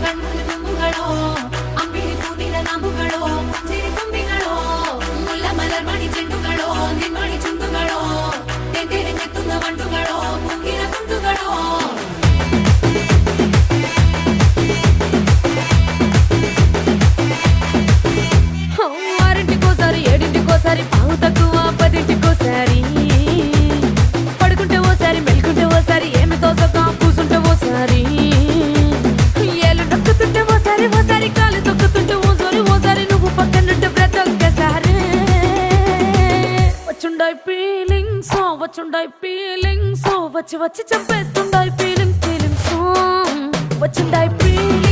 ಕಣ್ಣಲ್ಲಿ ತುಂಬುಗಳೋ ಅಂಬಿಳಿ ಹೂವಿನ ನಾಮುಗಳೋ ಚಿರಿ ತುಂಬಿಗಳೋ ಮುಲ್ಲ ಮಲರ್ ಮಣಿ ಚೆಂಡುಗಳೋ ನಿಮ್ಮಣಿ ಚುಂಡುಗಳೋ ತೆಂಡೆರೆ ನೆತ್ತುന്ന ಮಂಡುಗಳೋ ಮುಗಿನ ತುಂಡುಗಳೋ ఆరింటికోసారి ఏడింటికోసారి పావు తక్కువ పదింటికోసారి పడుకుంటే ఓసారి మెలుకుంటే ఓసారి ఏమి తోసక కూసుంటే ఓసారి ఏళ్ళు నొక్కుతుంటే ఓసారి ఓసారి కాలు తొక్కుతుంటే ఓసారి నువ్వు పక్కనుంటే బ్రతొక్కసారి వచ్చుండాయి ఫీలింగ్స్ వచ్చి వచ్చి చంపేస్తుండాయి ఫీలింగ్స్ వచ్చుండాయి ఫీలింగ్స్